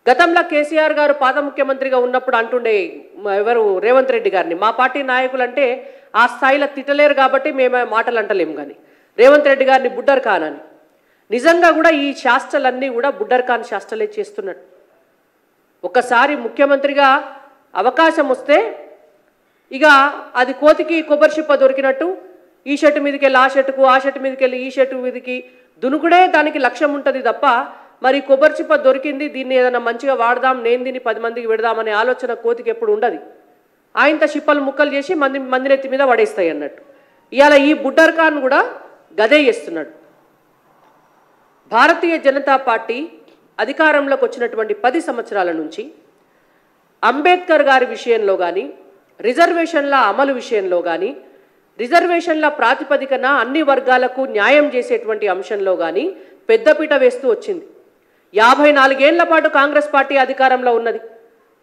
గతంలో కేసీఆర్ గారు పాత ముఖ్యమంత్రిగా ఉన్నప్పుడు అంటుండే ఎవరు రేవంత్ రెడ్డి గారిని మా పార్టీ నాయకులు అంటే ఆ స్థాయిలో తిట్టలేరు కాబట్టి మేము మాటలు అంటలేము కానీ రేవంత్ రెడ్డి గారిని బుడ్డర్ ఖాన్ అని నిజంగా కూడా ఈ శాస్త్రాలన్నీ కూడా బుడ్డర్ ఖాన్ శాస్త్రాలే చేస్తున్నాడు. ఒకసారి ముఖ్యమంత్రిగా అవకాశం వస్తే ఇక అది కోతికి కొబ్బరి చిప్ప దొరికినట్టు ఈ షర్టు మీదకి వెళ్ళి ఆ షర్టుకు ఆ షర్టు మీదకి వెళ్ళి ఈ షర్టు మీదకి దునుకుడే దానికి లక్ష్యం ఉంటుంది తప్ప మరి కొబ్బరి చిప్ప దొరికింది దీన్ని ఏదైనా మంచిగా వాడదాం నేను దీన్ని 10 మందికి పెడదామనే ఆలోచన కోతికి ఎప్పుడు ఉండదు. ఆయనత చిప్పలు ముక్కలు చేసి మందినెత్తి మీద పడేస్తాయి అన్నట్టు. ఇవాళ ఈ బుడ్డర్ ఖాన్ కూడా గదే చేస్తున్నాడు. భారతీయ జనతా పార్టీ అధికారంలోకి వచ్చినటువంటి 10 సంవత్సరాల నుంచి అంబేద్కర్ గారి విషయంలో కానీ రిజర్వేషన్ల అమలు విషయంలో కానీ రిజర్వేషన్ల ప్రాతిపదికన అన్ని వర్గాలకు న్యాయం చేసేటువంటి అంశంలో కానీ పెద్దపీట వేస్తూ వచ్చింది. 54 ఏళ్ల పాటు కాంగ్రెస్ పార్టీ అధికారంలో ఉన్నది.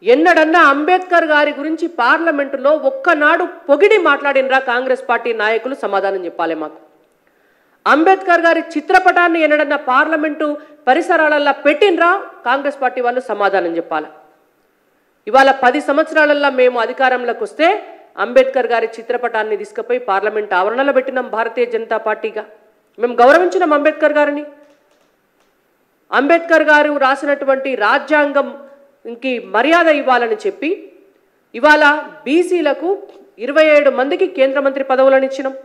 ఎన్నడన్నా అంబేద్కర్ గారి గురించి పార్లమెంటులో ఒక్కనాడు పొగిడి మాట్లాడినరా కాంగ్రెస్ పార్టీ నాయకులు? సమాధానం చెప్పాలి మాకు. అంబేద్కర్ గారి చిత్రపటాన్ని ఎన్నడన్నా పార్లమెంటు పరిసరాలల్లో పెట్టినరా కాంగ్రెస్ పార్టీ వాళ్ళు? సమాధానం చెప్పాలి. ఇవాళ 10 సంవత్సరాలల్లో మేము అధికారంలోకి వస్తే అంబేద్కర్ గారి చిత్రపటాన్ని తీసుకుపోయి పార్లమెంట్ ఆవరణలో పెట్టినాం. భారతీయ జనతా పార్టీగా మేము గౌరవించినాం అంబేద్కర్ గారిని. అంబేద్కర్ గారు రాసినటువంటి రాజ్యాంగంకి మర్యాద ఇవ్వాలని చెప్పి ఇవాళ బీసీలకు 27 మందికి కేంద్ర మంత్రి పదవులను ఇచ్చినాం.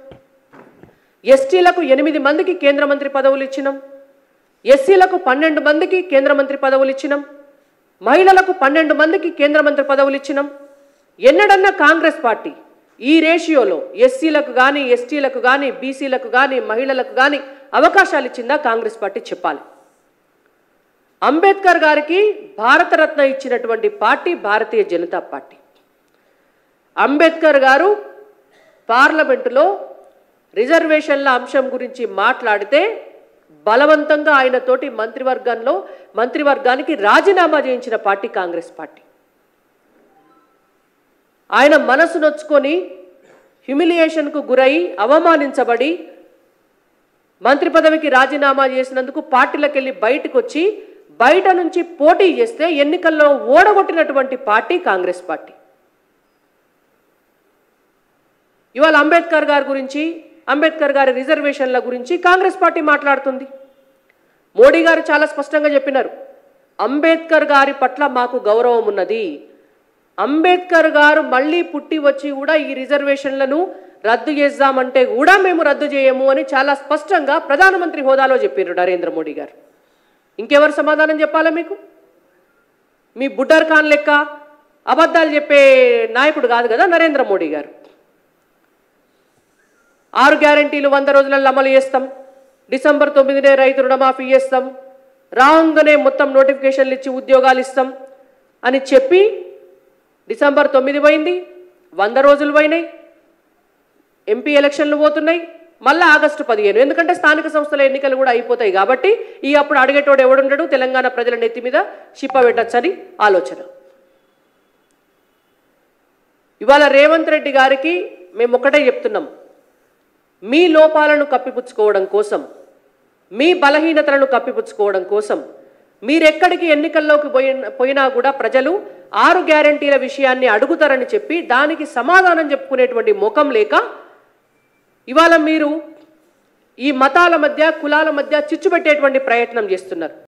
ఎస్టీలకు 8 మందికి కేంద్ర మంత్రి పదవులు ఇచ్చినాం. ఎస్సీలకు 12 మందికి కేంద్ర మంత్రి పదవులు ఇచ్చినాం. మహిళలకు 12 మందికి కేంద్ర మంత్రి పదవులు ఇచ్చినాం. ఎన్నడన్నా కాంగ్రెస్ పార్టీ ఈ రేషియోలో ఎస్సీలకు కానీ ఎస్టీలకు కానీ బీసీలకు కానీ మహిళలకు కానీ అవకాశాలు ఇచ్చిందా కాంగ్రెస్ పార్టీ? చెప్పాలి. అంబేద్కర్ గారికి భారతరత్న ఇచ్చినటువంటి పార్టీ భారతీయ జనతా పార్టీ. అంబేద్కర్ గారు పార్లమెంటులో రిజర్వేషన్ల అంశం గురించి మాట్లాడితే బలవంతంగా ఆయనతోటి మంత్రివర్గానికి రాజీనామా చేయించిన పార్టీ కాంగ్రెస్ పార్టీ. ఆయన మనసు నొచ్చుకొని హ్యూమిలియేషన్కు గురై అవమానించబడి మంత్రి పదవికి రాజీనామా చేసినందుకు పార్టీలకు వెళ్ళి బయటకు వచ్చి బయట నుంచి పోటీ చేస్తే ఎన్నికల్లో ఓడగొట్టినటువంటి పార్టీ కాంగ్రెస్ పార్టీ. ఇవాళ అంబేద్కర్ గారి గురించి అంబేద్కర్ గారి రిజర్వేషన్ల గురించి కాంగ్రెస్ పార్టీ మాట్లాడుతుంది. మోడీ గారు చాలా స్పష్టంగా చెప్పినారు, అంబేద్కర్ గారి పట్ల మాకు గౌరవం ఉన్నది. అంబేద్కర్ గారు మళ్ళీ పుట్టి వచ్చి కూడా ఈ రిజర్వేషన్లను రద్దు చేద్దామంటే కూడా మేము రద్దు చేయము అని చాలా స్పష్టంగా ప్రధానమంత్రి హోదాలో చెప్పారు నరేంద్ర మోడీ గారు. ఇంకెవరు సమాధానం చెప్పాలా మీకు? మీ బుడ్డర్ ఖాన్ లెక్క అబద్ధాలు చెప్పే నాయకుడు కాదు కదా నరేంద్ర మోడీ గారు. 6 గ్యారెంటీలు 100 రోజులలో అమలు చేస్తాం, డిసెంబర్ 9నే రైతు రుణమాఫీ చేస్తాం, రాంగనే మొత్తం నోటిఫికేషన్లు ఇచ్చి ఉద్యోగాలు ఇస్తాం అని చెప్పి డిసెంబర్ 9 పోయింది, 100 రోజులు పోయినాయి, ఎంపీ ఎలక్షన్లు పోతున్నాయి, మళ్ళీ ఆగస్టు 15. ఎందుకంటే స్థానిక సంస్థల ఎన్నికలు కూడా అయిపోతాయి కాబట్టి ఈ అప్పుడు అడిగేటోడు ఎవడుండడు, తెలంగాణ ప్రజల నెత్తి మీద చిప్ప పెట్టచ్చని ఆలోచన. ఇవాళ రేవంత్ రెడ్డి గారికి మేము ఒకటే చెప్తున్నాం, మీ లోపాలను కప్పిపుచ్చుకోవడం కోసం, మీ బలహీనతలను కప్పిపుచ్చుకోవడం కోసం మీరెక్కడికి ఎన్నికల్లోకి పోయినా కూడా ప్రజలు 6 గ్యారెంటీల విషయాన్ని అడుగుతారని చెప్పి దానికి సమాధానం చెప్పుకునేటువంటి ముఖం లేక ఇవాళ మీరు ఈ మతాల మధ్య కులాల మధ్య చిచ్చు పెట్టేటువంటి ప్రయత్నం చేస్తున్నారు.